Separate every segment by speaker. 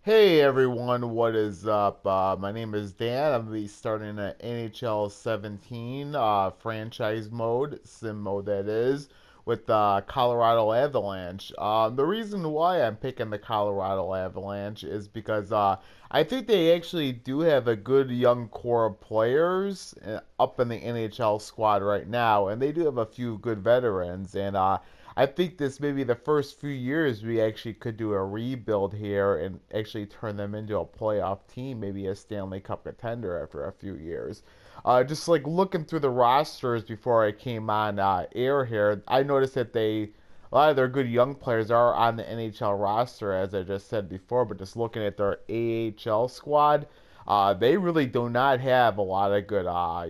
Speaker 1: Hey everyone, what is up? My name is Dan. I'm gonna be starting an NHL 17 franchise mode, sim mode that is, with the Colorado Avalanche. The reason why I'm picking the Colorado Avalanche is because I think they actually do have a good young core of players up in the NHL squad right now, and they do have a few good veterans, and I think this may be the first few years we actually could do a rebuild here and actually turn them into a playoff team, maybe a Stanley Cup contender after a few years. Just like looking through the rosters before I came on air here, I noticed that a lot of their good young players are on the NHL roster, as I just said before, but just looking at their AHL squad, they really do not have a lot of good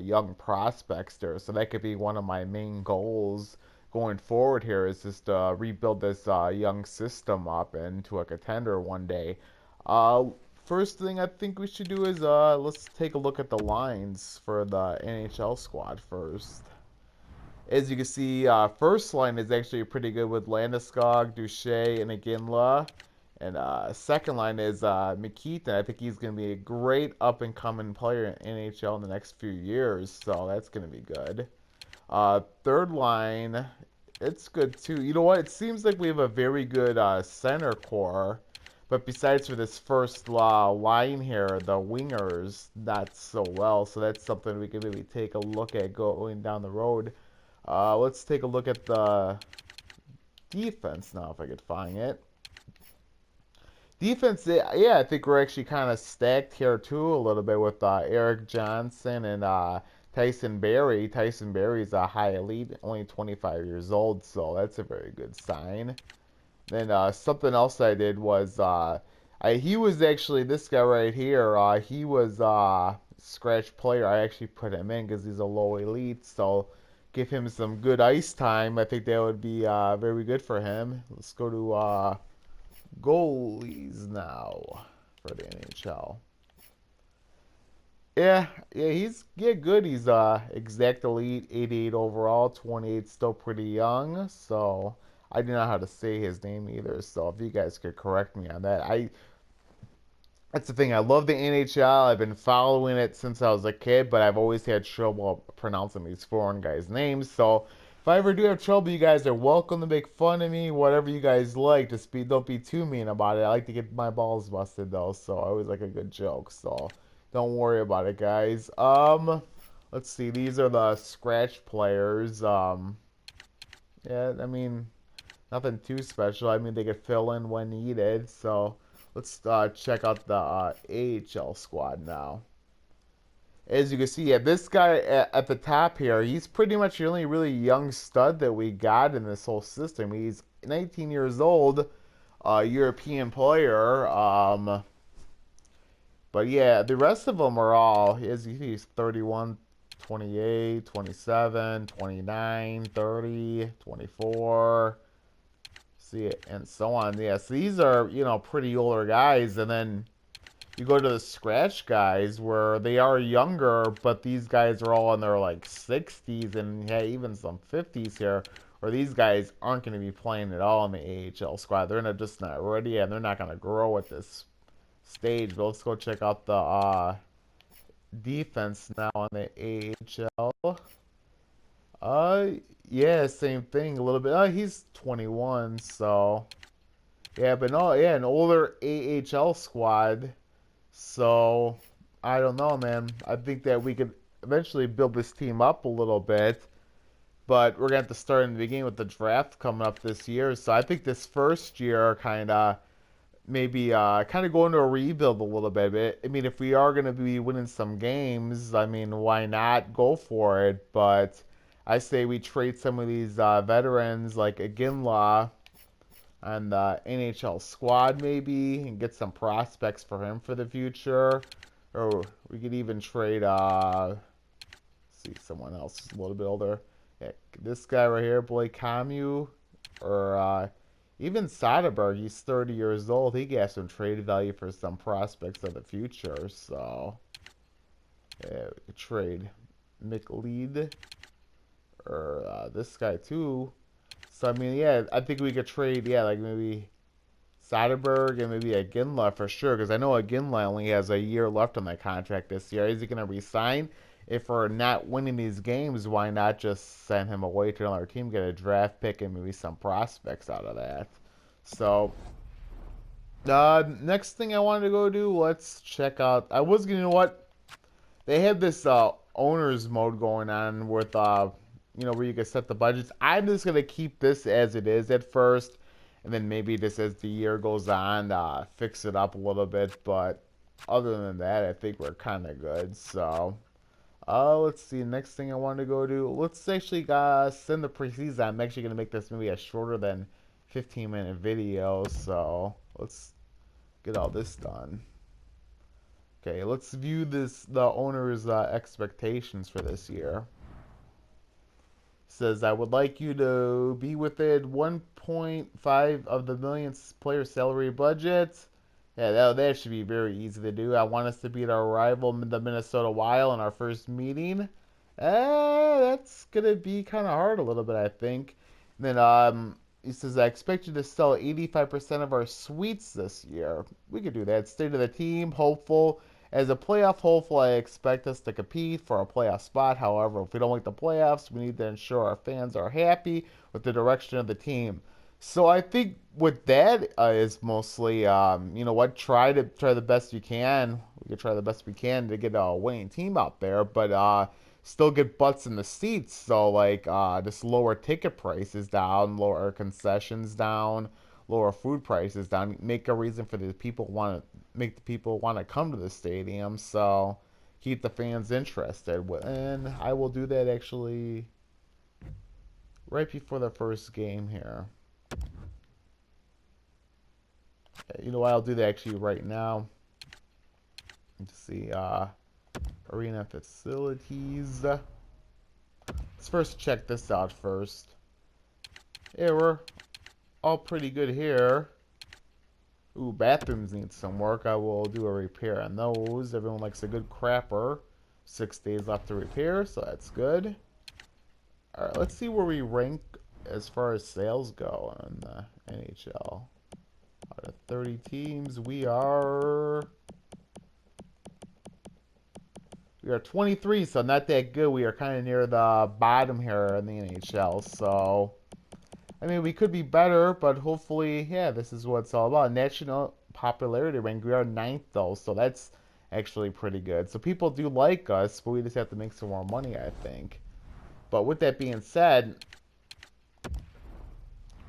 Speaker 1: young prospects there. So that could be one of my main goals going forward here is just rebuild this young system up into a contender one day. Uh, First thing I think we should do is let's take a look at the lines for the NHL squad first. As you can see, first line is actually pretty good with Landeskog, Duche, and Iginla. And second line is Mikita. I think he's going to be a great up and coming player in NHL in the next few years, so that's going to be good. Third line, it's good too. You know what? It seems like we have a very good center core, but besides for this first line here, the wingers not so well. So that's something we can maybe take a look at going down the road. Let's take a look at the defense now, if I could find it. Defense, yeah, I think we're actually kind of stacked here too a little bit with Eric Johnson and Tyson Berry. Tyson Berry's a high elite, only 25 years old, so that's a very good sign. Then something else I did was he was actually this guy right here. He was scratch player. I actually put him in because he's a low elite, so give him some good ice time. I think that would be very good for him. Let's go to goalies now for the NHL. Yeah, he's good. He's exact elite, 88 overall, 28, still pretty young. So I do not know how to say his name either. So if you guys could correct me on that, that's the thing. I love the NHL. I've been following it since I was a kid, but I've always had trouble pronouncing these foreign guys' names. So if I ever do have trouble, you guys are welcome to make fun of me, whatever you guys like. Just don't be too mean about it. I like to get my balls busted though, so I always like a good joke. So don't worry about it, guys. Let's see. These are the scratch players. Yeah, I mean, nothing too special. I mean, they could fill in when needed. So let's check out the AHL squad now. As you can see, yeah, this guy at the top here, he's pretty much the only really young stud that we got in this whole system. He's 19 years old, European player. But yeah, the rest of them are all, he's 31, 28, 27, 29, 30, 24. See it, and so on. Yeah, so these are, pretty older guys. And then you go to the scratch guys where they are younger, but these guys are all in their like 60s and yeah, even some 50s here, where these guys aren't going to be playing at all in the AHL squad. They're just not ready and they're not going to grow at this stage. But let's go check out the defense now on the AHL. Uh, yeah, same thing a little bit. He's 21, so yeah, but no, yeah, an older AHL squad. So I don't know, man. I think that we could eventually build this team up a little bit, but we're gonna have to start in the beginning with the draft coming up this year. So I think this first year kind of maybe kind of go into a rebuild a little bit. I mean, if we are gonna be winning some games, I mean, why not go for it? But I say we trade some of these veterans like Iginla on the NHL squad maybe and get some prospects for him for the future. Or we could even trade see someone else a little bit older. Yeah, this guy right here, Blake Comu, or even Soderberg, he's 30 years old. He got some trade value for some prospects of the future. So yeah, we could trade McLeod or this guy too. So I mean, yeah, I think we could trade. Yeah, like maybe Soderberg and maybe a Ginla for sure, because I know a Ginla only has a year left on that contract this year. Is he going to resign? If we're not winning these games, why not just send him away to another team, get a draft pick, and maybe some prospects out of that? So, next thing I wanted to go do, let's check out. You know what? They have this owners mode going on with where you can set the budgets. I'm just gonna keep this as it is at first, and then maybe just as the year goes on, fix it up a little bit. But other than that, I think we're kind of good. So, let's see. Next thing I want to go do, let's actually send the preseason. I'm actually gonna make this maybe a shorter than 15-minute video. So let's get all this done. Okay, let's view the owner's expectations for this year. Says, I would like you to be within 1.5 of the million player salary budget. Yeah, that should be very easy to do. I want us to beat our rival, the Minnesota Wild, in our first meeting. That's going to be kind of hard a little bit, I think. And then he says, I expect you to sell 85% of our suites this year. We could do that. State of the team, hopeful. As a playoff hopeful, I expect us to compete for a playoff spot. However, if we don't make the playoffs, we need to ensure our fans are happy with the direction of the team. So I think with that is mostly, try the best you can. We could try the best we can to get a winning team out there, but still get butts in the seats. So just lower ticket prices down, lower concessions down, lower food prices down, make a reason for the people make the people want to come to the stadium. So keep the fans interested, and I will do that actually right before the first game here. You know what? I'll do that actually right now. Let's see, arena facilities. Let's first check this out first. Yeah, we're all pretty good here. Ooh, bathrooms need some work. I will do a repair on those. Everyone likes a good crapper. 6 days left to repair, so that's good. Alright, let's see where we rank as far as sales go in the NHL. Out of 30 teams, we are 23, so not that good. We are kind of near the bottom here in the NHL, so I mean, we could be better, but hopefully, yeah, this is what it's all about. National popularity rank, we are 9th, though, so that's actually pretty good. So people do like us, but we just have to make some more money, I think. But with that being said,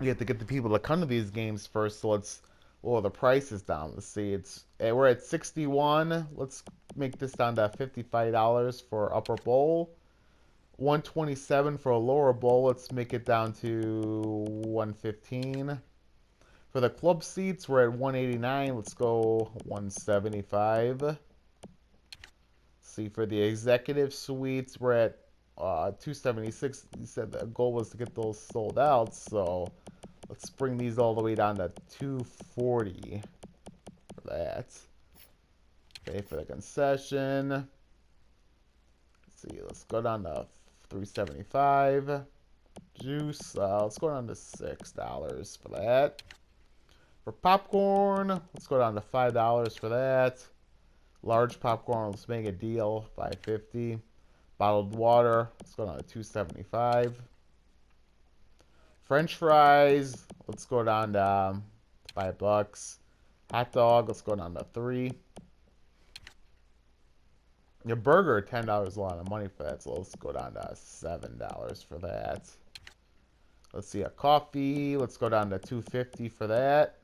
Speaker 1: we have to get the people to come to these games first, so let's lower the prices down. Let's see, we're at 61. Let's make this down to $55 for upper bowl. 127 for a lower bowl. Let's make it down to 115. For the club seats, we're at 189. Let's go 175. See, for the executive suites, we're at 276. You said the goal was to get those sold out, so let's bring these all the way down to 240 for that. Okay, for the concession. Let's see, let's go down to 375. Juice, let's go down to $6 for that. For popcorn, let's go down to $5 for that. Large popcorn, let's make a deal, $5.50. Bottled water, let's go down to $2.75. French fries, let's go down to $5. Hot dog, let's go down to $3. Your burger, $10 is a lot of money for that, so let's go down to $7 for that. Let's see, a coffee, let's go down to $2.50 for that.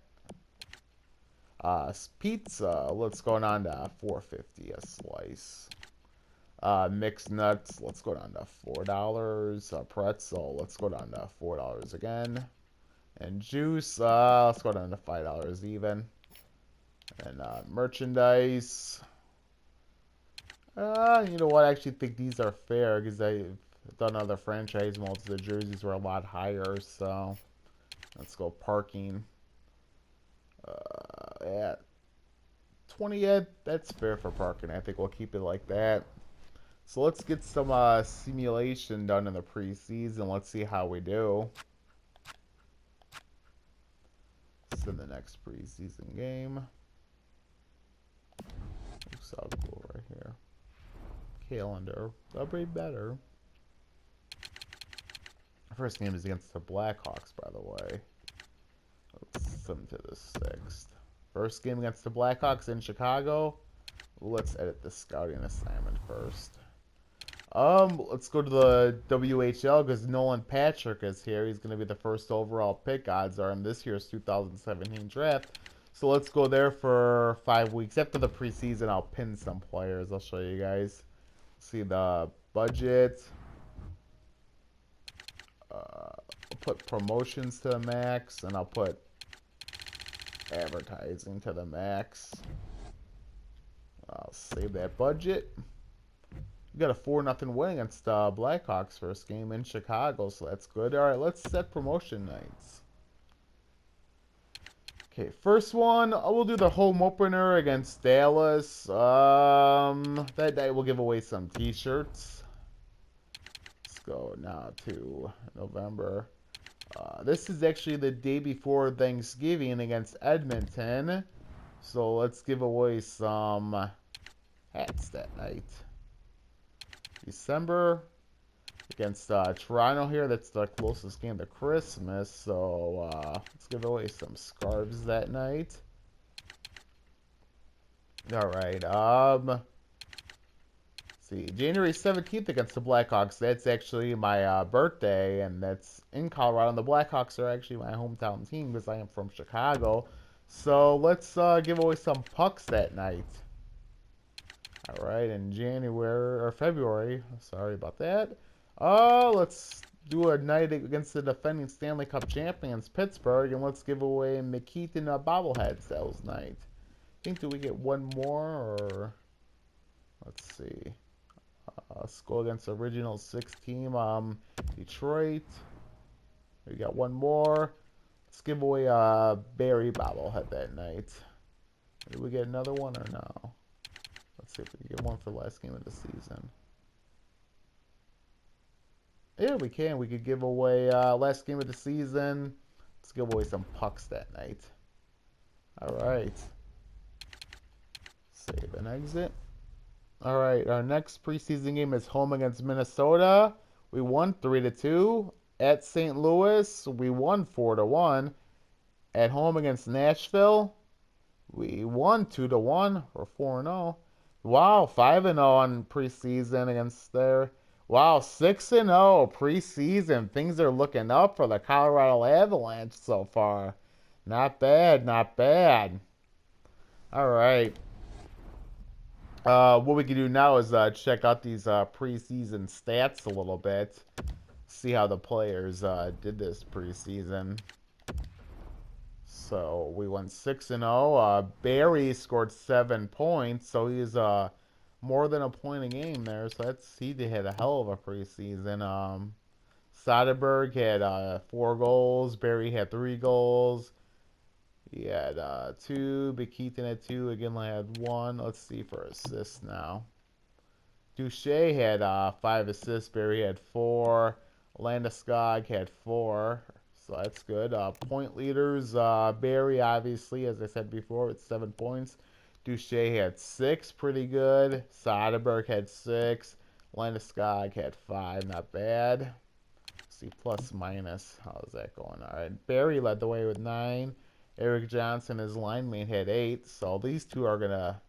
Speaker 1: Pizza, let's go down to $4.50 a slice. Mixed nuts, let's go down to $4. Pretzel, let's go down to $4 again. And juice, let's go down to $5 even. And merchandise. You know what? I actually think these are fair because I've done other franchise modes. The jerseys were a lot higher, so let's go parking. Yeah, 20th. That's fair for parking. I think we'll keep it like that. So let's get some simulation done in the preseason. Let's see how we do. So the next next preseason game. Looks all cool right here. Calendar. That'll be better. First game is against the Blackhawks, by the way. Let's send them to the 6th. First game against the Blackhawks in Chicago. Let's edit the scouting assignment first. Let's go to the WHL because Nolan Patrick is here. He's going to be the first overall pick, odds are, in this year's 2017 draft. So let's go there for 5 weeks. After the preseason, I'll pin some players. I'll show you guys. See the budget. I'll put promotions to the max, and I'll put advertising to the max. I'll save that budget. We got a 4-0 win against Blackhawks first game in Chicago, so that's good. All right, let's set promotion nights. Okay, first one, we'll do the home opener against Dallas. That night we'll give away some t-shirts. Let's go now to November. This is actually the day before Thanksgiving against Edmonton. So let's give away some hats that night. December against Toronto here. That's the closest game to Christmas. So let's give away some scarves that night. All right. Let's see. January 17th against the Blackhawks. That's actually my birthday, and that's in Colorado. And the Blackhawks are actually my hometown team because I am from Chicago. So let's give away some pucks that night. All right, in January or February, sorry about that. Let's do a night against the defending Stanley Cup champions, Pittsburgh, and let's give away McKeithen bobbleheads that night. I think, do we get one more, or let's see. Let's go against the original 6 team, Detroit. We got one more. Let's give away a Barry bobblehead that night. Did we get another one or no? Let's see if we can get one for the last game of the season. Yeah, we can. We could give away last game of the season. Let's give away some pucks that night. All right. Save and exit. All right, our next preseason game is home against Minnesota. We won 3-2. At St. Louis, we won 4-1. At home against Nashville, we won 2-1 or 4-0. Wow, 5-0 on preseason against there. Wow, 6-0 preseason. Things are looking up for the Colorado Avalanche so far. Not bad, not bad. All right. What we can do now is check out these preseason stats a little bit. See how the players did this preseason. So we went 6-0. Barry scored 7 points, so he's more than a point a game there. So he had a hell of a preseason. Soderberg had 4 goals. Barry had 3 goals. He had 2. McKeithen had 2. Again, I had 1. Let's see for assists now. Duche had 5 assists. Barry had 4. Landeskog had 4. So that's good. Point leaders, Barry, obviously, as I said before, with 7 points. Duche had 6, pretty good. Soderberg had 6. Landeskog had 5, not bad. Let's see, plus minus. How's that going? All right. Barry led the way with 9. Eric Johnson, his line mate, had 8. So these two are going to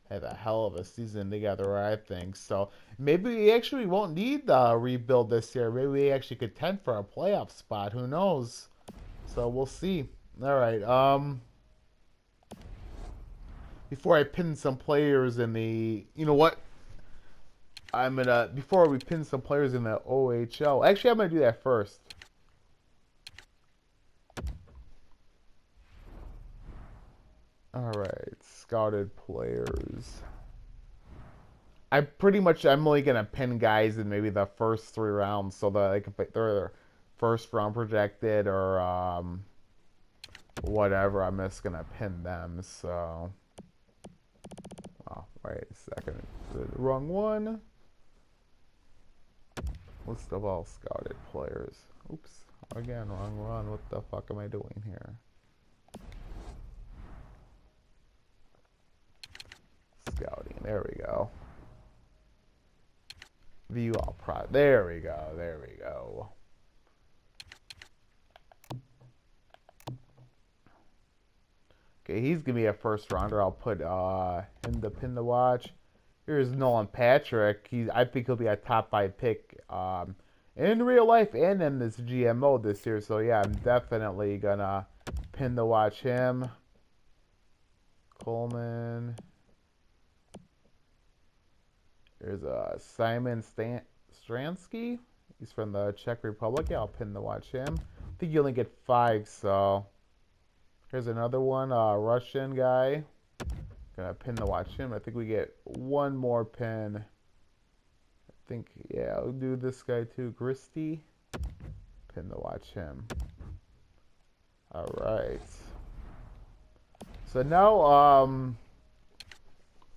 Speaker 1: have a hell of a season together, I think. So maybe we actually won't need the rebuild this year. Maybe we actually could contend for a playoff spot. Who knows? So we'll see. All right. Before I pin some players in the, you know what? Before we pin some players in the OHL. Actually, I'm gonna do that first. All right, scouted players. I'm only gonna pin guys in maybe the first 3 rounds, so that they're first round projected or whatever. I'm just gonna pin them. So, oh, wait a second, the wrong one. List of all scouted players. Oops, again, wrong run. What the fuck am I doing here? scouting. There we go. View all pro. There we go. There we go. Okay, he's gonna be a first rounder. I'll put him to pin to watch. Here's Nolan Patrick. I think he'll be a top 5 pick in real life and in this GMO this year. So yeah, I'm definitely gonna pin to watch him. Coleman. There's Simon Stransky. He's from the Czech Republic. Yeah, I'll pin to watch him. I think you only get 5, so here's another one, Russian guy. Gonna pin to watch him. I think we get one more pin. I think, yeah, I'll do this guy too, Gristy. Pin to watch him. All right. So now,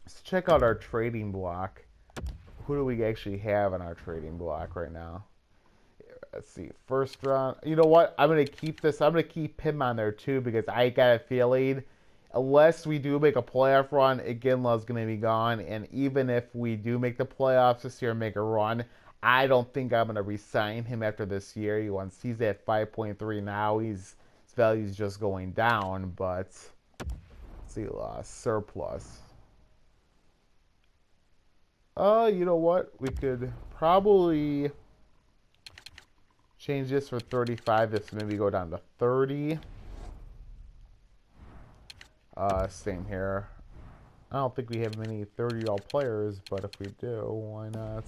Speaker 1: let's check out our trading block. Who do we actually have in our trading block right now? Let's see. First round. You know what? I'm going to keep this. I'm going to keep him on there too because I got a feeling unless we do make a playoff run, Iginla's going to be gone. And even if we do make the playoffs this year and make a run, I don't think I'm going to re-sign him after this year. He's at 5.3 now. His value's just going down. But let's see. Surplus. You know what? We could probably change this for 35. This maybe go down to 30. Same here. I don't think we have many 30-year-old players, but if we do, why not?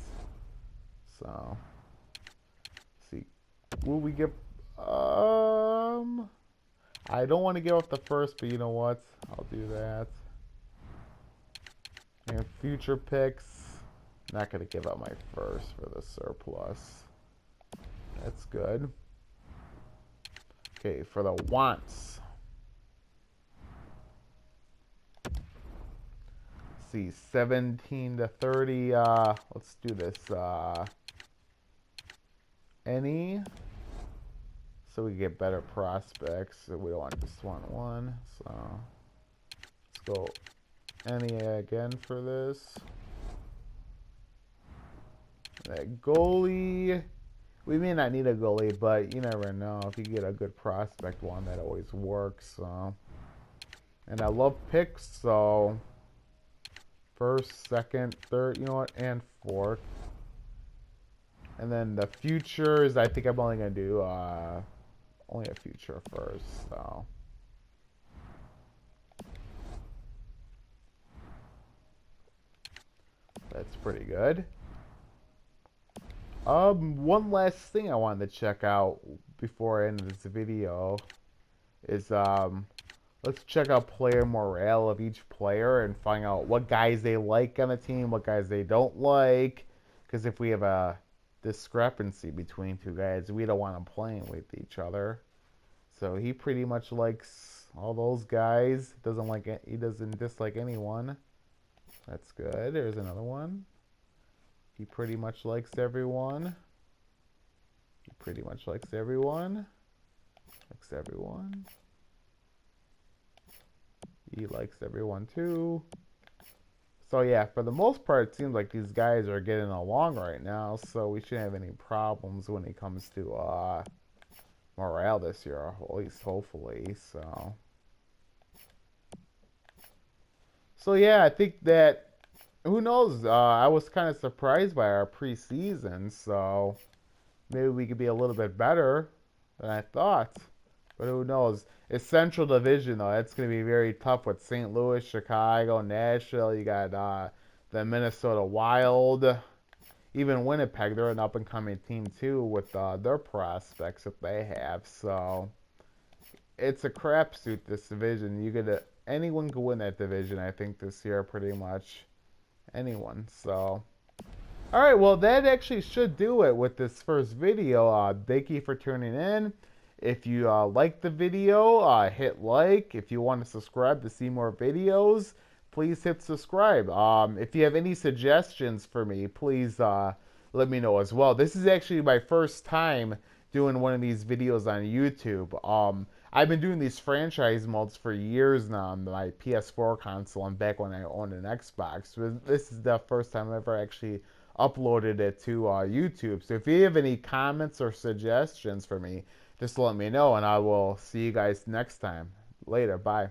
Speaker 1: So, see, will we get? I don't want to give up the first, but you know what? I'll do that. And future picks. Not going to give up my first for the surplus. That's good. Okay, for the wants. Let's see, 17 to 30. Let's do this. Any. So we get better prospects. So we don't want just one. So let's go any again for this. That goalie, we may not need a goalie, but you never know. If you get a good prospect one, that always works. So, and I love picks, so first, second, third, you know what, and fourth. And then the futures, I think I'm only gonna do only a future first. So. That's pretty good. One last thing I wanted to check out before I end this video is let's check out player morale of each player and find out what guys they like on the team, what guys they don't like. Because if we have a discrepancy between two guys, we don't want them playing with each other. So he pretty much likes all those guys. He doesn't dislike anyone. That's good. There's another one. He pretty much likes everyone. He pretty much likes everyone. Likes everyone. He likes everyone too. So yeah, for the most part, it seems like these guys are getting along right now. So we shouldn't have any problems when it comes to morale this year, at least hopefully. So yeah, I think that. Who knows? I was kind of surprised by our preseason, so maybe we could be a little bit better than I thought. But who knows? It's Central Division, though. That's going to be very tough with St. Louis, Chicago, Nashville. You got the Minnesota Wild. Even Winnipeg, they're an up-and-coming team, too, with their prospects that they have. So it's a crapshoot, this division. Anyone could win that division, I think, this year, pretty much. Anyone. So alright, well that actually should do it with this first video. Thank you for tuning in. If you like the video, hit like. If you want to subscribe to see more videos, please hit subscribe. If you have any suggestions for me, please let me know as well. This is actually my first time doing one of these videos on YouTube. I've been doing these franchise modes for years now on my PS4 console and back when I owned an Xbox. But this is the first time I've ever actually uploaded it to YouTube. So if you have any comments or suggestions for me, just let me know and I will see you guys next time. Later, bye.